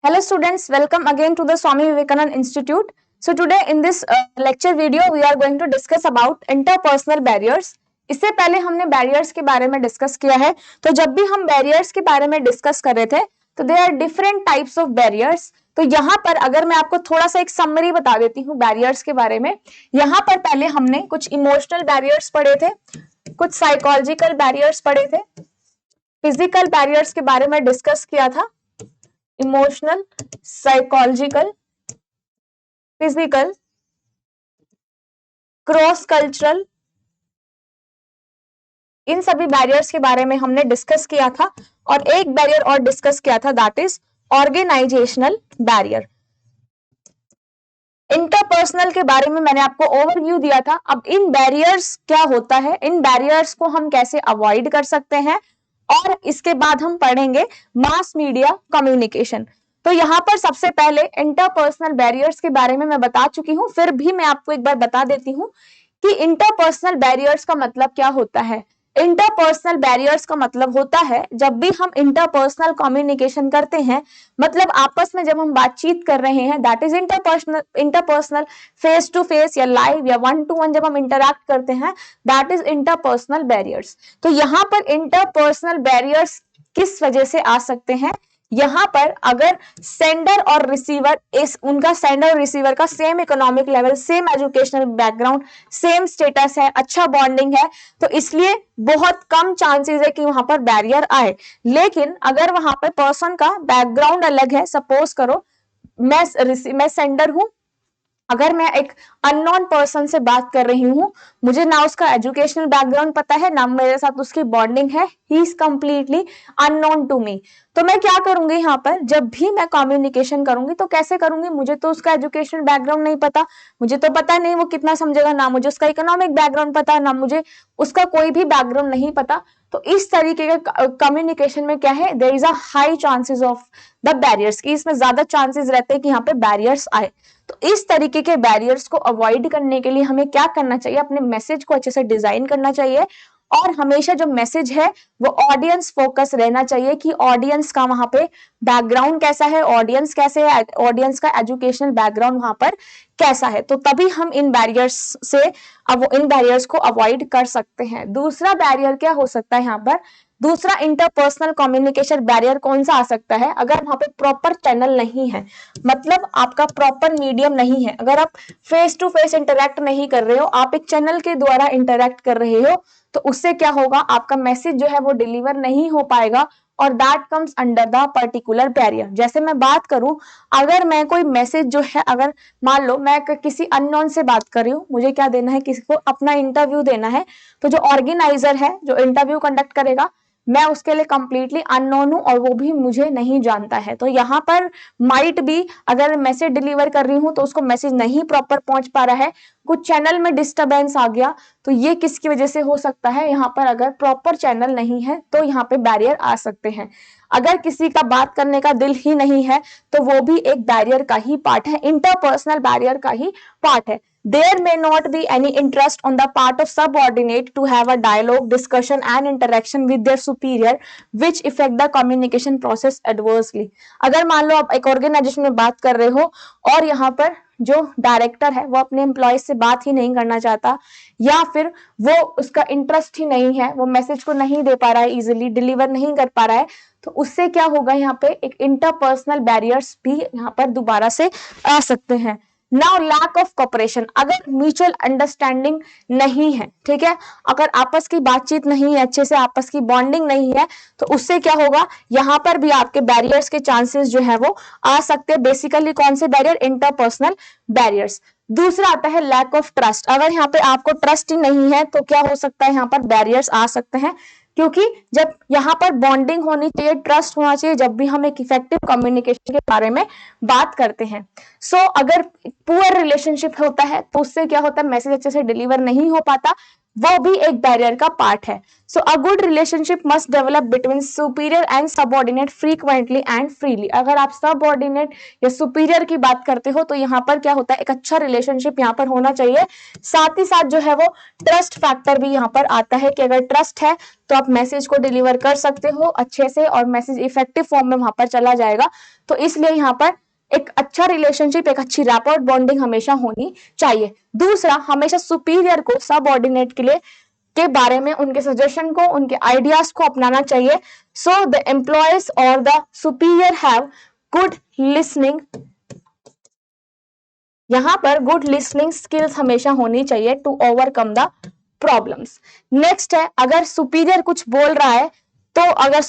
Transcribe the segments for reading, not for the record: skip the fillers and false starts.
Hello students, welcome again to the Swami Vivekanand Institute. So today in this lecture video we are going to discuss about interpersonal barriers. इससे पहले हमने barriers के बारे में discuss किया है। तो जब भी हम बैरियर्स के बारे में डिस्कस कर रहे थे तो there are different types of barriers. तो यहाँ पर अगर मैं आपको थोड़ा सा एक समरी बता देती हूँ बैरियर्स के बारे में। यहाँ पर पहले हमने कुछ इमोशनल बैरियर्स पढ़े थे, कुछ साइकोलॉजिकल बैरियर्स पढ़े थे, फिजिकल बैरियर्स के बारे में डिस्कस किया था, emotional, psychological, physical, cross cultural, इन सभी बैरियर्स के बारे में हमने डिस्कस किया था। और एक बैरियर और डिस्कस किया था, that is organisational barrier. Interpersonal के बारे में मैंने आपको ओवरव्यू दिया था। अब इन बैरियर्स क्या होता है, इन बैरियर्स को हम कैसे अवॉइड कर सकते हैं, और इसके बाद हम पढ़ेंगे मास मीडिया कम्युनिकेशन। तो यहाँ पर सबसे पहले इंटरपर्सनल बैरियर्स के बारे में मैं बता चुकी हूँ, फिर भी मैं आपको एक बार बता देती हूँ कि इंटरपर्सनल बैरियर्स का मतलब क्या होता है। इंटरपर्सनल बैरियर्स का मतलब होता है जब भी हम इंटरपर्सनल कम्युनिकेशन करते हैं, मतलब आपस में जब हम बातचीत कर रहे हैं, that is interpersonal face to face या लाइव या वन टू वन जब हम इंटरैक्ट करते हैं, दैट इज इंटरपर्सनल बैरियर्स। तो यहाँ पर इंटरपर्सनल बैरियर्स किस वजह से आ सकते हैं, यहाँ पर अगर सेंडर और रिसीवर उनका सेंडर और रिसीवर का same economic level, same educational background, same status है, अच्छा बॉन्डिंग है, तो इसलिए बहुत कम चांसेस है कि वहां पर बैरियर आए। लेकिन अगर वहां पर पर्सन का बैकग्राउंड अलग है, सपोज करो मैं सेंडर हूं, अगर मैं एक अननोन पर्सन से बात कर रही हूँ, मुझे ना उसका एजुकेशनल बैकग्राउंड पता है, ना मेरे साथ उसकी बॉन्डिंग है, he is completely unknown to me, तो मैं क्या करूंगी, यहाँ पर जब भी मैं कम्युनिकेशन करूंगी तो कैसे करूंगी, मुझे तो उसका एजुकेशनल बैकग्राउंड नहीं पता, मुझे तो पता नहीं वो कितना समझेगा, ना मुझे उसका इकोनॉमिक बैकग्राउंड पता, ना मुझे उसका कोई भी बैकग्राउंड नहीं पता। तो इस तरीके के कम्युनिकेशन में क्या है, there is a high chances of the barriers, की इसमें ज्यादा चांसेस रहते हैं कि यहाँ पे बैरियर्स आए। तो इस तरीके के बैरियर्स को अवॉइड करने के लिए हमें क्या करना चाहिए, अपने मैसेज को अच्छे से डिजाइन करना चाहिए, और हमेशा जो मैसेज है वो ऑडियंस फोकस रहना चाहिए कि ऑडियंस का वहां पे बैकग्राउंड कैसा है, ऑडियंस कैसे है, ऑडियंस का एजुकेशनल बैकग्राउंड वहां पर कैसा है, तो तभी हम इन बैरियर्स को अवॉइड कर सकते हैं। दूसरा बैरियर क्या हो सकता है, यहाँ पर दूसरा इंटरपर्सनल कम्युनिकेशन बैरियर कौन सा आ सकता है, अगर वहां पे प्रॉपर चैनल नहीं है, मतलब आपका प्रॉपर मीडियम नहीं है, अगर आप फेस टू फेस इंटरैक्ट नहीं कर रहे हो, आप एक चैनल के द्वारा इंटरैक्ट कर रहे हो, तो उससे क्या होगा, आपका मैसेज जो है वो डिलीवर नहीं हो पाएगा, और that comes under the particular barrier. जैसे मैं बात करूं, अगर मैं कोई मैसेज जो है, अगर मान लो मैं किसी अननोन से बात कर रही हूँ, मुझे क्या देना है, किसी को अपना इंटरव्यू देना है, तो जो ऑर्गेनाइजर है, जो इंटरव्यू कंडक्ट करेगा, मैं उसके लिए कंप्लीटली अननोन हूं और वो भी मुझे नहीं जानता है, तो यहाँ पर माइट भी अगर मैसेज डिलीवर कर रही हूँ तो उसको मैसेज नहीं प्रॉपर पहुंच पा रहा है, कुछ चैनल में डिस्टरबेंस आ गया, तो ये किसकी वजह से हो सकता है, यहाँ पर अगर प्रॉपर चैनल नहीं है तो यहाँ पे बैरियर आ सकते हैं। अगर किसी का बात करने का दिल ही नहीं है तो वो भी एक बैरियर का ही पार्ट है, इंटरपर्सनल बैरियर का ही पार्ट है। There may not be any interest on the part of subordinate to have a dialogue, discussion and interaction with their superior which affect the communication process adversely। अगर मान लो आप एक organisation में बात कर रहे हो और यहाँ पर जो डायरेक्टर है वो अपने एम्प्लॉयज से बात ही नहीं करना चाहता, या फिर वो उसका इंटरेस्ट ही नहीं है, वो मैसेज को नहीं दे पा रहा है, इजिली डिलीवर नहीं कर पा रहा है, तो उससे क्या होगा, यहाँ पे एक इंटरपर्सनल बैरियर्स भी यहाँ पर दोबारा से आ सकते हैं। नाउ लैक ऑफ कॉपरेशन, अगर म्यूचुअल अंडरस्टैंडिंग नहीं है, ठीक है, अगर आपस की बातचीत नहीं है, अच्छे से आपस की बॉन्डिंग नहीं है, तो उससे क्या होगा, यहाँ पर भी आपके बैरियर्स के चांसेस जो है वो आ सकते हैं। बेसिकली कौन से बैरियर, इंटरपर्सनल बैरियर्स। दूसरा आता है लैक ऑफ ट्रस्ट, अगर यहाँ पे आपको ट्रस्ट ही नहीं है तो क्या हो सकता है, यहाँ पर बैरियर्स आ सकते हैं, क्योंकि जब यहाँ पर बॉन्डिंग होनी चाहिए, ट्रस्ट होना चाहिए, जब भी हम एक इफेक्टिव कम्युनिकेशन के बारे में बात करते हैं। अगर पुअर रिलेशनशिप होता है तो उससे क्या होता है, मैसेज अच्छे से डिलीवर नहीं हो पाता, वो भी एक बैरियर का पार्ट है। So a good relationship must develop between superior and subordinate frequently and freely. अगर आप सबऑर्डिनेट या सुपीरियर की बात करते हो तो यहाँ पर क्या होता है, एक अच्छा रिलेशनशिप यहाँ पर होना चाहिए। साथ ही साथ जो है वो ट्रस्ट फैक्टर भी यहाँ पर आता है कि अगर ट्रस्ट है तो आप मैसेज को डिलीवर कर सकते हो अच्छे से और मैसेज इफेक्टिव फॉर्म में वहां पर चला जाएगा। तो इसलिए यहाँ पर एक अच्छा रिलेशनशिप, एक अच्छी रैपॉर्ट बॉन्डिंग हमेशा होनी चाहिए। दूसरा, हमेशा सुपीरियर को सबऑर्डिनेट के बारे में उनके सजेशन को, उनके आइडियाज को अपनाना चाहिए। सो द एम्प्लॉयज और the superior have good listening, यहां पर गुड लिसनिंग स्किल्स हमेशा होनी चाहिए to overcome the problems. Next है, अगर सुपीरियर कुछ बोल रहा है तो अगर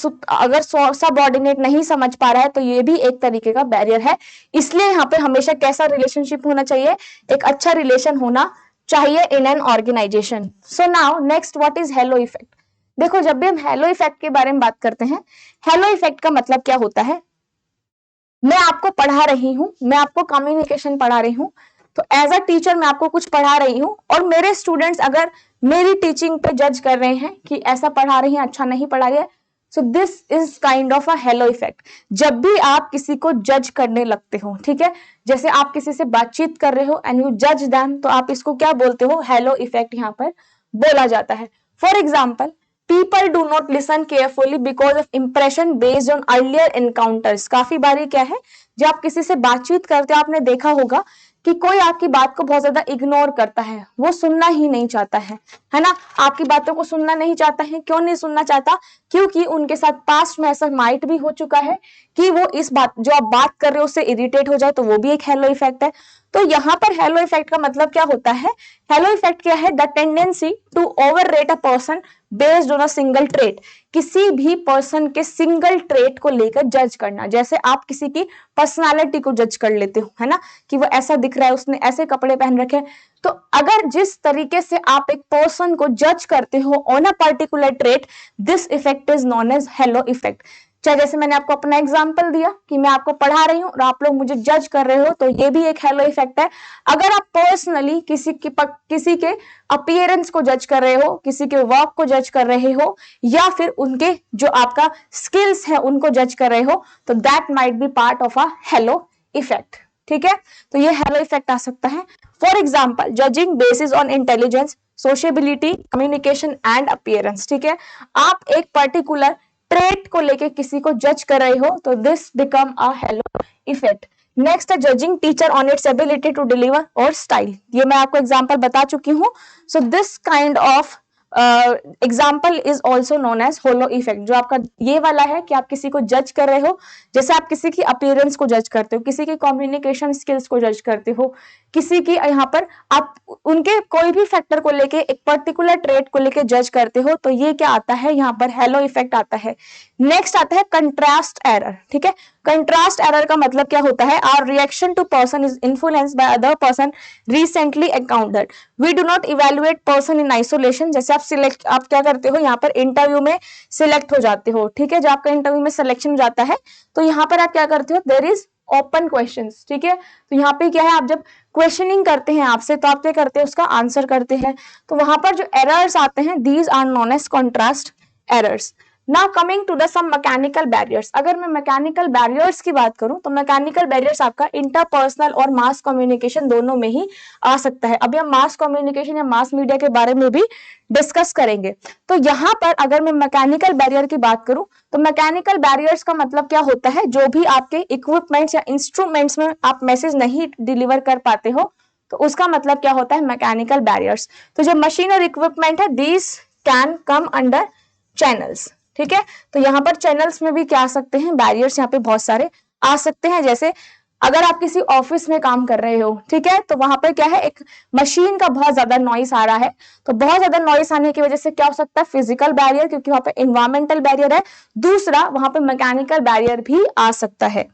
सबऑर्डिनेट नहीं समझ पा रहा है तो ये भी एक तरीके का बैरियर है। इसलिए यहाँ पे हमेशा कैसा रिलेशनशिप होना चाहिए, एक अच्छा रिलेशन होना चाहिए in an organisation. So now next, what is halo effect. देखो, जब भी हम हेलो इफेक्ट के बारे में बात करते हैं, हेलो इफेक्ट का मतलब क्या होता है, मैं आपको पढ़ा रही हूं, मैं आपको कम्युनिकेशन पढ़ा रही हूं, तो एज अ टीचर मैं आपको कुछ पढ़ा रही हूं और मेरे स्टूडेंट्स अगर मेरी टीचिंग पे जज कर रहे हैं कि ऐसा पढ़ा रही हैं, अच्छा नहीं पढ़ा रही है, so this is kind of a halo effect. जब भी आप किसी को जज करने लगते हो, ठीक है, जैसे आप किसी से बातचीत कर रहे हो एंड यू जज देम, तो आप इसको क्या बोलते हो, हेलो इफेक्ट यहाँ पर बोला जाता है। For example, people do not listen carefully because of impression based on earlier encounters। काफी बारी क्या है, जब आप किसी से बातचीत करते हो, आपने देखा होगा कि कोई आपकी बात को बहुत ज्यादा इग्नोर करता है, वो सुनना ही नहीं चाहता है ना, आपकी बातों को सुनना नहीं चाहता है। क्यों नहीं सुनना चाहता, क्योंकि उनके साथ पास्ट में ऐसा माइट भी हो चुका है कि वो इस बात जो आप बात कर रहे हो उससे इरिटेट हो जाए, तो वो भी एक हेलो इफेक्ट है। तो यहाँ पर हेलो इफेक्ट का मतलब क्या होता है, हेलो इफेक्ट क्या है, the tendency to over rate a person based on a single trait. किसी भी पर्सन के सिंगल ट्रेट को लेकर जज करना, जैसे आप किसी की पर्सनालिटी को जज कर लेते हो, है ना, कि वो ऐसा दिख रहा है, उसने ऐसे कपड़े पहन रखे हैं। तो अगर जिस तरीके से आप एक पर्सन को जज करते हो on a particular trait, this effect is known as halo effect. चाहे जैसे मैंने आपको अपना एग्जांपल दिया कि मैं आपको पढ़ा रही हूँ और आप लोग मुझे जज कर रहे हो, तो ये भी एक हेलो इफेक्ट है। अगर आप पर्सनली किसी के अपीयरेंस को जज कर रहे हो, किसी के वर्क को जज कर रहे हो, या फिर उनके जो आपका स्किल्स है उनको जज कर रहे हो, तो that might be part of a halo effect. ठीक है, तो ये हेलो इफेक्ट आ सकता है। For example, judging basis on intelligence, सोशेबिलिटी, communication and appearance. ठीक है, आप एक पर्टिकुलर ट्रेट को लेके किसी को जज कर रहे हो, तो this become a halo effect. Next है judging teacher on its ability to deliver और स्टाइल। ये मैं आपको एग्जांपल बता चुकी हूं। So this kind of example is also known as halo effect. जो आपका ये वाला है कि आप किसी को जज कर रहे हो, जैसे आप किसी की अपीयरेंस को जज करते हो, किसी की कम्युनिकेशन स्किल्स को जज करते हो, किसी की यहाँ पर आप उनके कोई भी फैक्टर को लेके, एक पर्टिकुलर ट्रेट को लेके जज करते हो, तो ये क्या आता है, यहाँ पर हेलो इफेक्ट आता है। नेक्स्ट आता है कंट्रास्ट एरर। ठीक है, कंट्रास्ट एरर का मतलब क्या होता है, our reaction to person is influenced by other person recently encountered, we do not evaluate person in isolation. जैसे आप क्या करते हो, यहाँ पर इंटरव्यू में सिलेक्ट हो जाते हो, ठीक है, जब आपका इंटरव्यू में सिलेक्शन हो जाता है, तो यहाँ पर आप क्या करते हो, देयर इज ओपन क्वेश्चंस। ठीक है, तो यहाँ पे क्या है, आप जब क्वेश्चनिंग करते हैं आपसे, तो आप क्या करते हैं, उसका आंसर करते हैं। तो वहां पर जो एरर्स आते हैं, these are known as contrast errors. Now coming to the some mechanical barriers. अगर मैं मैकेनिकल बैरियर्स की बात करूं, तो मैकेनिकल बैरियर्स आपका इंटरपर्सनल और मास कम्युनिकेशन दोनों में ही आ सकता है। अभी हम मास कम्युनिकेशन या मास मीडिया के बारे में भी डिस्कस करेंगे। तो यहाँ पर अगर मैं मैकेनिकल बैरियर की बात करूं, तो मैकेनिकल बैरियर्स का मतलब क्या होता है, जो भी आपके इक्विपमेंट्स या इंस्ट्रूमेंट्स में आप मैसेज नहीं डिलीवर कर पाते हो, तो उसका मतलब क्या होता है, मैकेनिकल बैरियर्स। तो जो मशीन और इक्विपमेंट है, these can come under channels. ठीक है, तो यहाँ पर चैनल्स में भी क्या आ सकते हैं, बैरियर्स यहाँ पे बहुत सारे आ सकते हैं। जैसे अगर आप किसी ऑफिस में काम कर रहे हो, ठीक है, तो वहां पर क्या है, एक मशीन का बहुत ज्यादा नॉइस आ रहा है, तो बहुत ज्यादा नॉइस आने की वजह से क्या हो सकता है, फिजिकल बैरियर, क्योंकि वहां पे इन्वायरमेंटल बैरियर है। दूसरा, वहां पे मैकेनिकल बैरियर भी आ सकता है।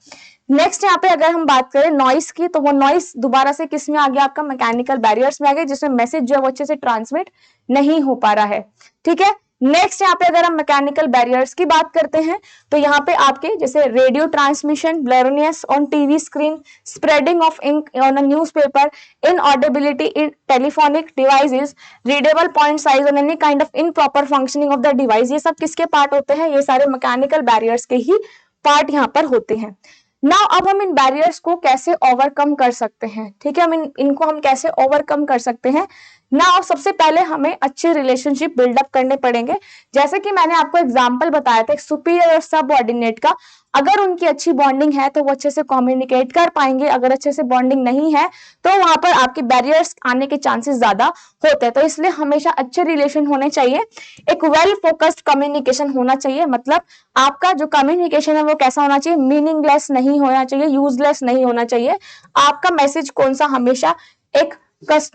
नेक्स्ट यहाँ पे अगर हम बात करें नॉइस की, तो वो नॉइस दोबारा से किस में आ गया, आपका मैकेनिकल बैरियर्स में आ गया, जिसमें मैसेज जो है वो अच्छे से ट्रांसमिट नहीं हो पा रहा है। ठीक है, नेक्स्ट यहाँ पे अगर हम मैकेनिकल बैरियर्स की बात करते हैं तो यहाँ पे आपके जैसे radio transmission, blurness on TV screen, spreading of ink on a newspaper, inaudibility in telephonic devices, readable point size on any kind of improper functioning of the device, ये सब किसके पार्ट होते हैं? ये सारे मैकेनिकल बैरियर्स के ही part यहाँ पर होते हैं। नाउ अब हम इन बैरियर्स को कैसे ओवरकम कर सकते हैं, ठीक है, इनको हम कैसे ओवरकम कर सकते हैं। नाउ सबसे पहले हमें अच्छे रिलेशनशिप बिल्डअप करने पड़ेंगे। जैसे कि मैंने आपको एग्जांपल बताया था सुपीरियर और सबऑर्डिनेट का, अगर उनकी अच्छी बॉन्डिंग है तो वो अच्छे से कम्युनिकेट कर पाएंगे, अगर अच्छे से बॉन्डिंग नहीं है तो वहां पर आपके बैरियर्स आने के चांसेस ज्यादा होते हैं। तो इसलिए हमेशा अच्छे रिलेशन होने चाहिए, एक वेल फोकस्ड कम्युनिकेशन होना चाहिए। मतलब आपका जो कम्युनिकेशन है वो कैसा होना चाहिए? मीनिंगलेस नहीं होना चाहिए, यूजलेस नहीं होना चाहिए। आपका मैसेज कौन सा? हमेशा एक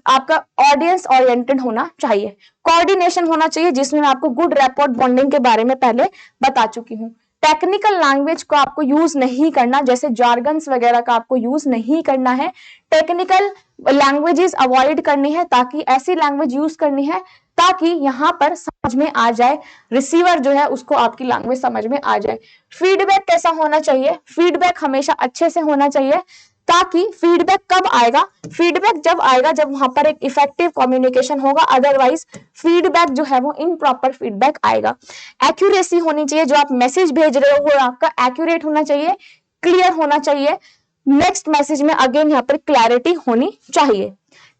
आपका ऑडियंस ओरिएंटेड होना चाहिए। कोऑर्डिनेशन होना चाहिए, जिसमें मैं आपको गुड रैपोर्ट बॉन्डिंग के बारे में पहले बता चुकी हूँ। टेक्निकल लैंग्वेज को आपको यूज नहीं करना, जैसे जार्गन्स वगैरह का आपको यूज नहीं करना है। टेक्निकल लैंग्वेजेस अवॉइड करनी है, ताकि ऐसी लैंग्वेज यूज करनी है ताकि यहाँ पर समझ में आ जाए, रिसीवर जो है उसको आपकी लैंग्वेज समझ में आ जाए। फीडबैक कैसा होना चाहिए? फीडबैक हमेशा अच्छे से होना चाहिए, ताकि फीडबैक कब आएगा? फीडबैक जब आएगा जब वहां पर एक इफेक्टिव कम्युनिकेशन होगा, अदरवाइज फीडबैक जो है वो इम्प्रॉपर फीडबैक आएगा। एक्यूरेसी होनी चाहिए, जो आप मैसेज भेज रहे हो वो आपका एक्यूरेट होना चाहिए, क्लियर होना चाहिए। नेक्स्ट मैसेज में अगेन यहाँ पर क्लैरिटी होनी चाहिए।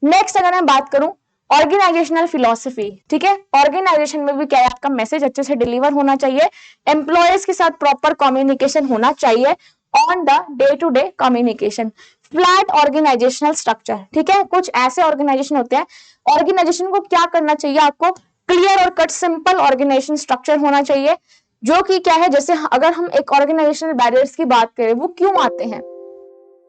नेक्स्ट अगर मैं बात करूं ऑर्गेनाइजेशनल फिलॉसफी, ठीक है, ऑर्गेनाइजेशन में भी क्या है? आपका मैसेज अच्छे से डिलीवर होना चाहिए, एम्प्लॉयज के साथ प्रॉपर कम्युनिकेशन होना चाहिए on the day to day communication. Flat organisational structure, ठीक है, कुछ ऐसे ऑर्गेनाइजेशन होते हैं, ऑर्गेनाइजेशन को क्या करना चाहिए? आपको क्लियर और कट सिंपल ऑर्गेनाइजेशन स्ट्रक्चर होना चाहिए, जो कि क्या है, जैसे अगर हम एक ऑर्गेनाइजेशनल बैरियर्स की बात करें, वो क्यों आते हैं?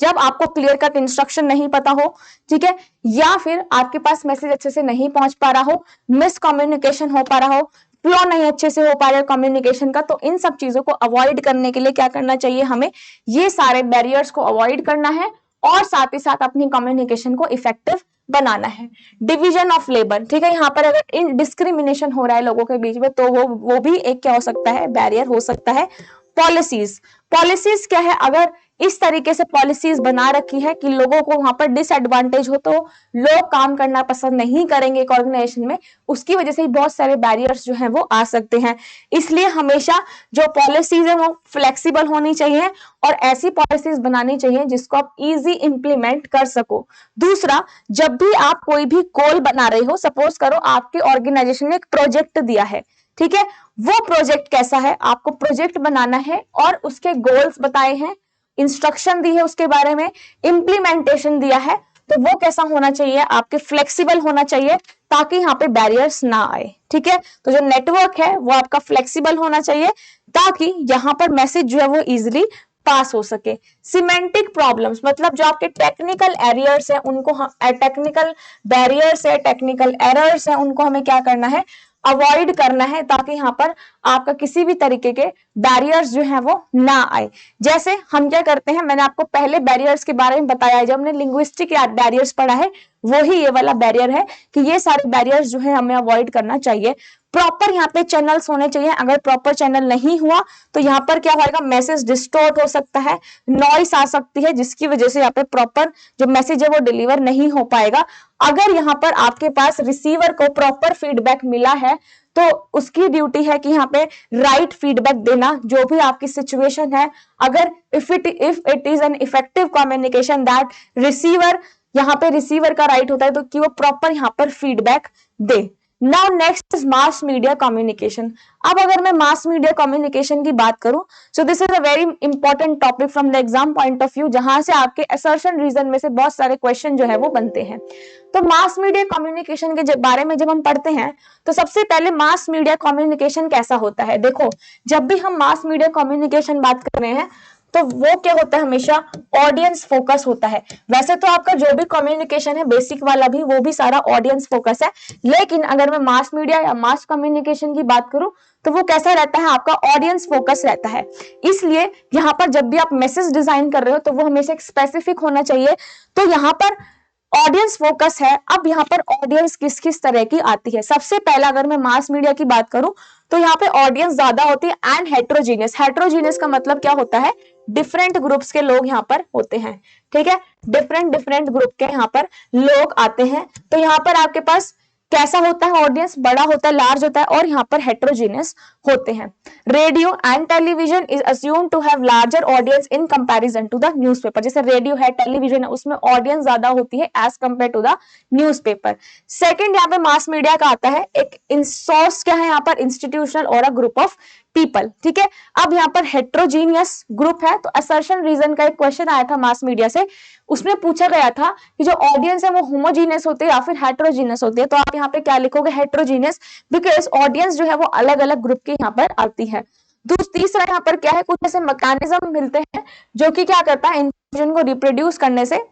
जब आपको क्लियर कट इंस्ट्रक्शन नहीं पता हो, ठीक है, या फिर आपके पास मैसेज अच्छे से नहीं पहुंच पा रहा हो, मिसकम्युनिकेशन हो पा रहा हो, फ्लो नहीं अच्छे से हो पा रहा है कम्युनिकेशन का, तो इन सब चीजों को अवॉइड करने के लिए क्या करना चाहिए? हमें ये सारे बैरियर्स को अवॉइड करना है और साथ ही साथ अपनी कम्युनिकेशन को इफेक्टिव बनाना है। डिवीजन ऑफ लेबर, ठीक है, यहाँ पर अगर इन डिस्क्रिमिनेशन हो रहा है लोगों के बीच में तो वो भी एक क्या हो सकता है? बैरियर हो सकता है। पॉलिसीज, पॉलिसीज क्या है? अगर इस तरीके से पॉलिसीज बना रखी है कि लोगों को वहां पर डिसएडवांटेज हो, तो लोग काम करना पसंद नहीं करेंगे एक ऑर्गेनाइजेशन में, उसकी वजह से बहुत सारे बैरियर्स जो हैं वो आ सकते हैं। इसलिए हमेशा जो पॉलिसीज है वो फ्लेक्सिबल होनी चाहिए और ऐसी पॉलिसीज बनानी चाहिए जिसको आप इजी इंप्लीमेंट कर सको। दूसरा, जब भी आप कोई भी गोल बना रहे हो, सपोज करो आपके ऑर्गेनाइजेशन ने एक प्रोजेक्ट दिया है, ठीक है, वो प्रोजेक्ट कैसा है? आपको प्रोजेक्ट बनाना है और उसके गोल्स बताए हैं, इंस्ट्रक्शन दी है उसके बारे में, इंप्लीमेंटेशन दिया है, तो वो कैसा होना चाहिए? आपके फ्लेक्सिबल होना चाहिए, ताकि यहाँ पे बैरियर्स ना आए, ठीक है। तो जो नेटवर्क है वो आपका फ्लेक्सिबल होना चाहिए, ताकि यहाँ पर मैसेज जो है वो इजिली पास हो सके। सिमेंटिक प्रॉब्लम्स, मतलब जो आपके टेक्निकल एरियर्स है उनको टेक्निकल बैरियर्स है, टेक्निकल एरर्स है, उनको हमें क्या करना है? अवॉइड करना है, ताकि यहाँ पर आपका किसी भी तरीके के बैरियर्स जो है वो ना आए। जैसे हम क्या करते हैं, मैंने आपको पहले बैरियर्स के बारे में बताया है, जब हमने लिंग्विस्टिक बैरियर्स पढ़ा है, वही ये वाला बैरियर है कि ये सारे बैरियर्स जो है हमें अवॉइड करना चाहिए। प्रॉपर यहाँ पे चैनल्स होने चाहिए, अगर प्रॉपर चैनल नहीं हुआ तो यहाँ पर क्या होगा? मैसेज डिस्टॉर्ट हो सकता है, नॉइस आ सकती है, जिसकी वजह से यहाँ पे प्रॉपर जो मैसेज है वो डिलीवर नहीं हो पाएगा। अगर यहाँ पर आपके पास रिसीवर को प्रॉपर फीडबैक मिला है तो उसकी ड्यूटी है कि यहाँ पे राइट फीडबैक देना, जो भी आपकी सिचुएशन है। अगर if it is an effective communication that receiver, यहाँ पे रिसीवर का राइट होता है तो कि वो प्रॉपर यहाँ पर feedback they. Now next is mass media communication. अब अगर मैं मास मीडिया कम्युनिकेशन की बात करूं, so this is a very important topic from the exam point of view, जहां से आपके असर्शन रीजन में से बहुत सारे क्वेश्चन जो है वो बनते हैं। तो मास मीडिया कम्युनिकेशन के बारे में जब हम पढ़ते हैं तो सबसे पहले मास मीडिया कम्युनिकेशन कैसा होता है? देखो, जब भी हम मास मीडिया कम्युनिकेशन बात कर रहे हैं तो वो क्या होता है? हमेशा ऑडियंस फोकस होता है। वैसे तो आपका जो भी कम्युनिकेशन है बेसिक वाला भी, वो भी सारा ऑडियंस फोकस है, लेकिन अगर मैं मास मीडिया या मास कम्युनिकेशन की बात करूं तो वो कैसा रहता है? आपका ऑडियंस फोकस रहता है। इसलिए यहाँ पर जब भी आप मैसेज डिजाइन कर रहे हो तो वो हमेशा एक स्पेसिफिक होना चाहिए। तो यहाँ पर ऑडियंस फोकस है। अब यहाँ पर ऑडियंस किस किस तरह की आती है? सबसे पहला अगर मैं मास मीडिया की बात करूं तो यहाँ पे ऑडियंस ज्यादा होती है एंड हेट्रोजीनियस। हेट्रोजीनियस का मतलब क्या होता है? डिफरेंट ग्रुप्स के लोग यहाँ पर होते हैं, ठीक है, डिफरेंट डिफरेंट ग्रुप के यहाँ पर लोग आते हैं। तो यहाँ पर आपके पास कैसा होता है? ऑडियंस बड़ा होता है, लार्ज होता है, और यहाँ पर हेट्रोजीनियस होते हैं। Radio and television is assumed to have larger audience in comparison to the newspaper. जैसे रेडियो है, टेलीविजन है, उसमें ऑडियंस ज्यादा होती है as compare to the newspaper. Second यहाँ पे मास मीडिया का आता है, एक सोर्स क्या है यहाँ पर? इंस्टीट्यूशनल और अ ग्रुप ऑफ पीपल, ठीक है। अब यहाँ पर हेट्रोजीनियस ग्रुप है, तो असर्शन रीजन का एक क्वेश्चन आया था मास मीडिया से, उसमें पूछा गया था कि जो ऑडियंस है वो होमोजीनियस होती है या फिर हेट्रोजीनियस होती है। तो आप यहाँ पे क्या लिखोगे? हेट्रोजीनियस, बिकॉज ऑडियंस जो है वो अलग अलग ग्रुप की यहाँ पर आती है। तीसरा यहाँ पर क्या है? कुछ ऐसे मैकेनिज्म मिलते हैं जो कि क्या करता है? इंफॉर्मेशन को रिप्रोड्यूस करने से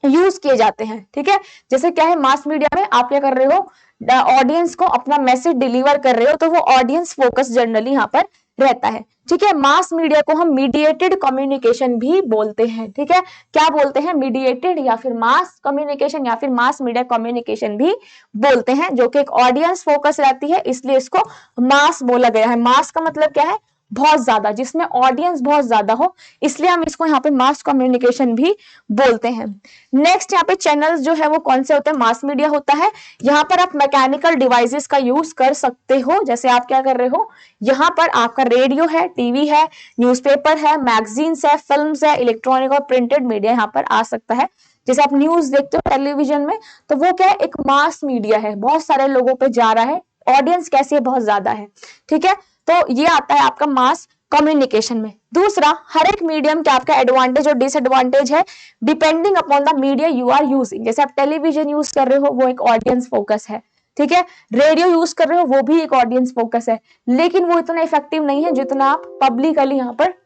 यूज किए जाते हैं, ठीक है। जैसे क्या है? मास मीडिया में आप क्या कर रहे हो? ऑडियंस को अपना मैसेज डिलीवर कर रहे हो, तो वो ऑडियंस फोकस जनरली यहाँ पर रहता है, ठीक है। मास मीडिया को हम मीडिएटेड कम्युनिकेशन भी बोलते हैं, ठीक है। क्या बोलते हैं? मीडिएटेड या फिर मास कम्युनिकेशन या फिर मास मीडिया कम्युनिकेशन भी बोलते हैं, जो कि एक ऑडियंस फोकस रहती है, इसलिए इसको मास बोला गया है। मास का मतलब क्या है? बहुत ज्यादा, जिसमें ऑडियंस बहुत ज्यादा हो, इसलिए हम इसको यहाँ पे मास कम्युनिकेशन भी बोलते हैं। नेक्स्ट यहाँ पे चैनल्स जो है वो कौन से होते हैं? मास मीडिया होता है। यहाँ पर आप मैकेनिकल डिवाइसेस का यूज कर सकते हो, जैसे आप क्या कर रहे हो? यहाँ पर आपका रेडियो है, टीवी है, न्यूज़पेपर है, मैगजीन्स है, फिल्म्स है, इलेक्ट्रॉनिक और प्रिंटेड मीडिया यहाँ पर आ सकता है। जैसे आप न्यूज देखते हो टेलीविजन में, तो वो क्या है? एक मास मीडिया है, बहुत सारे लोगों पे जा रहा है, ऑडियंस कैसी है? बहुत ज्यादा है, ठीक है। तो ये आता है आपका मास कम्युनिकेशन में। दूसरा, हर एक मीडियम के आपका एडवांटेज और डिसएडवांटेज है depending upon the media you are using. जैसे आप टेलीविजन यूज कर रहे हो, वो एक ऑडियंस फोकस है, ठीक है। रेडियो यूज कर रहे हो, वो भी एक ऑडियंस फोकस है, लेकिन वो इतना इफेक्टिव नहीं है जितना आप पब्लिकली यहाँ पर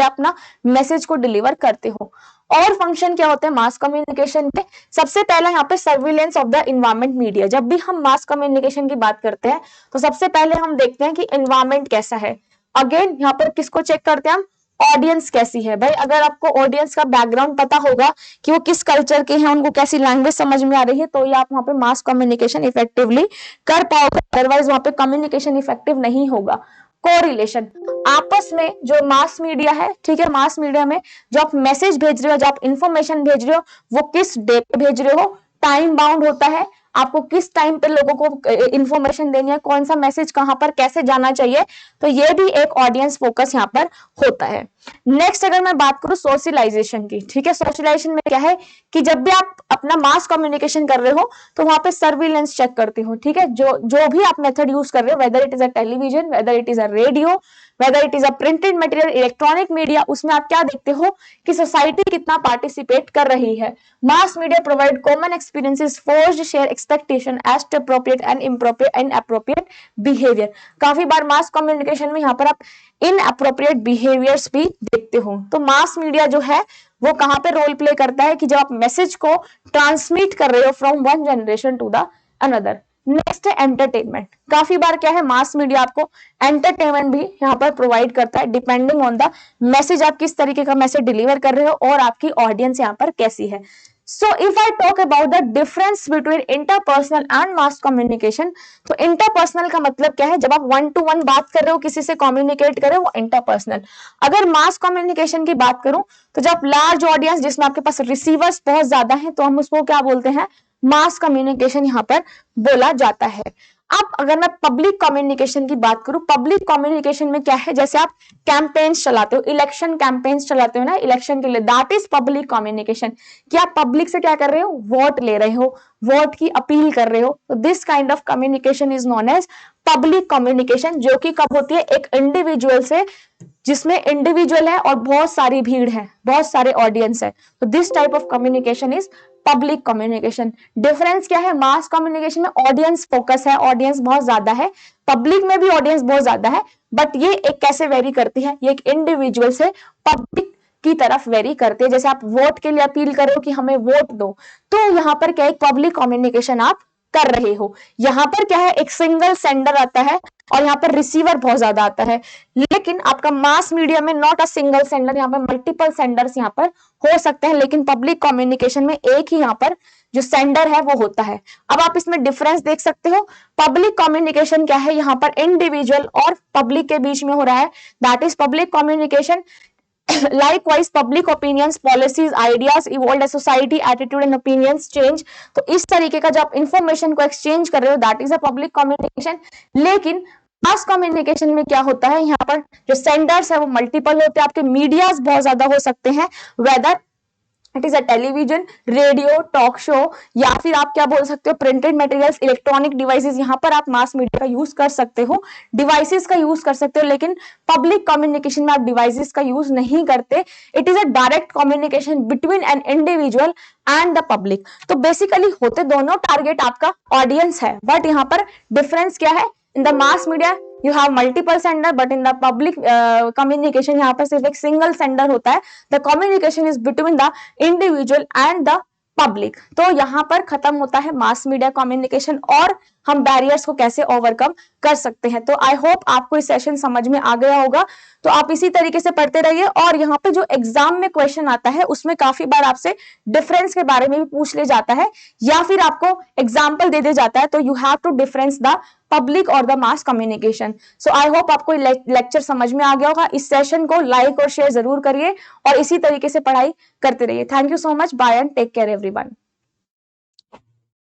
अपना मैसेज को डिलीवर करते हो। और फंक्शन क्या होते हैं मास कम्युनिकेशन के? सबसे पहला यहाँ पे surveillance of the environment media. जब भी हम मास कम्युनिकेशन की बात करते हैं तो सबसे पहले हम देखते हैं कि इन्वायरमेंट कैसा है। अगेन यहाँ पर किसको चेक करते हैं हम? ऑडियंस कैसी है। भाई अगर आपको ऑडियंस का बैकग्राउंड पता होगा कि वो किस कल्चर के हैं, उनको कैसी लैंग्वेज समझ में आ रही है, तो ये आप वहां पे मास कम्युनिकेशन इफेक्टिवली कर पाओगे, अदरवाइज वहां पे कम्युनिकेशन इफेक्टिव नहीं होगा। कोरिलेशन, आपस में जो मास मीडिया है, ठीक है, मास मीडिया में जो आप मैसेज भेज रहे हो, जो आप इंफॉर्मेशन भेज रहे हो, वो किस डे पे भेज रहे हो, टाइम बाउंड होता है, आपको किस टाइम पे लोगों को इंफॉर्मेशन देनी है, कौन सा मैसेज कहां पर कैसे जाना चाहिए, तो ये भी एक ऑडियंस फोकस यहाँ पर होता है। नेक्स्ट अगर मैं बात करूं सोशलाइजेशन की, ठीक है, सोशलाइजेशन में क्या है कि जब भी आप अपना मास कम्युनिकेशन कर रहे हो तो वहां पे सर्विलेंस चेक करते हो, ठीक है। जो भी आप मेथड यूज कर रहे हो, whether it is a television, whether it is a radio, whether it is a printed material, electronic media, उसमें आप क्या देखते हो कि सोसाइटी कितना पार्टिसिपेट कर रही है। Mass media provide common experiences, forced share expectation as to appropriate and inappropriate behaviour. काफी बार मास कम्युनिकेशन में यहाँ पर आप इनअप्रोप्रिएट बिहेवियर्स भी देखते हो। तो मास मीडिया जो है वो कहां पे रोल प्ले करता है कि जब आप मैसेज को ट्रांसमिट कर रहे हो from one generation to the another. Next है एंटरटेनमेंट। काफी बार क्या है मास मीडिया आपको एंटरटेनमेंट भी यहाँ पर प्रोवाइड करता है, डिपेंडिंग ऑन द मैसेज, आप किस तरीके का मैसेज डिलीवर कर रहे हो और आपकी ऑडियंस यहाँ पर कैसी है। So if I talk about the difference between interpersonal and mass communication, तो interpersonal का मतलब क्या है? जब आप वन टू वन बात कर रहे हो, किसी से कम्युनिकेट कर रहे हो, वो interpersonal। अगर मास कम्युनिकेशन की बात करूं तो जब लार्ज ऑडियंस, जिसमें आपके पास रिसीवर्स बहुत ज्यादा हैं, तो हम उसको क्या बोलते हैं? मास कम्युनिकेशन यहाँ पर बोला जाता है। अब अगर मैं पब्लिक कम्युनिकेशन की बात करूं, पब्लिक कम्युनिकेशन में क्या है? जैसे आप कैंपेन्स चलाते हो, इलेक्शन कैंपेन्स चलाते हो ना, इलेक्शन के लिए, दैट इज पब्लिक कम्युनिकेशन। कि आप पब्लिक से क्या कर रहे हो? वोट ले रहे हो, वोट की अपील कर रहे हो। तो this kind of communication is known as public communication, जो कि कब होती है? एक इंडिविजुअल से, जिसमें इंडिविजुअल है और बहुत सारी भीड़ है, बहुत सारे ऑडियंस है। तो this type of communication is public communication. Difference क्या है? मास कम्युनिकेशन में ऑडियंस फोकस है, ऑडियंस बहुत ज्यादा है, पब्लिक में भी ऑडियंस बहुत ज्यादा है, बट ये एक कैसे वेरी करती है? ये एक इंडिविजुअल से पब्लिक की तरफ वेरी करते हैं। जैसे आप वोट के लिए अपील कर रहे हो कि हमें वोट दो, तो यहाँ पर क्या एक पब्लिक कम्युनिकेशन आप कर रहे हो। यहाँ पर क्या है, एक सिंगल सेंडर आता है और यहाँ पर रिसीवर बहुत ज्यादा आता है, लेकिन आपका मास मीडिया में नॉट अ सिंगल सेंडर, यहाँ पर मल्टीपल सेंडर्स यहाँ पर हो सकते हैं, लेकिन पब्लिक कम्युनिकेशन में एक ही यहाँ पर जो सेंडर है वो होता है। अब आप इसमें डिफरेंस देख सकते हो। पब्लिक कम्युनिकेशन क्या है, यहाँ पर इंडिविजुअल और पब्लिक के बीच में हो रहा है, that is public communication. Likewise, public opinions, policies, ideas evolved as society, attitude and opinions change। तो इस तरीके का जब इंफॉर्मेशन को एक्सचेंज कर रहे हो, that is a public communication. लेकिन मास कम्युनिकेशन में क्या होता है, यहाँ पर जो सेंडर्स है वो मल्टीपल होते हैं, आपके मीडियाज बहुत ज्यादा हो सकते हैं, whether it is a television, radio, talk show, या फिर आप क्या बोल सकते हो प्रिंटेड मटेरियल्स, इलेक्ट्रॉनिक डिवाइसेस। यहाँ पर आप मास मीडिया का यूज कर सकते हो, डिवाइसेस का यूज कर सकते हो, लेकिन पब्लिक कम्युनिकेशन में आप डिवाइसेस का यूज नहीं करते। It is a direct communication between an individual and the public. तो बेसिकली होते दोनों, टारगेट आपका ऑडियंस है, बट यहाँ पर डिफरेंस क्या है, in the mass media you have multiple sender, but in the public communication यहाँ पर सिर्फ एक सिंगल सेंडर होता है। the communication is between the individual and the public। तो यहाँ पर खत्म होता है मास मीडिया कम्युनिकेशन, और हम बैरियर्स को कैसे ओवरकम कर सकते हैं। तो आई होप आपको इस सेशन समझ में आ गया होगा। तो आप इसी तरीके से पढ़ते रहिए, और यहाँ पे जो एग्जाम में क्वेश्चन आता है उसमें काफी बार आपसे डिफरेंस के बारे में भी पूछ ले जाता है, या फिर आपको एग्जाम्पल दे जाता है, तो you have to difference the public और the mass communication. So I hope आपको लेक्चर समझ में आ गया होगा। इस सेशन को लाइक और शेयर जरूर करिए, और इसी तरीके से पढ़ाई करते रहिए। Thank you so much, bye and take care everyone.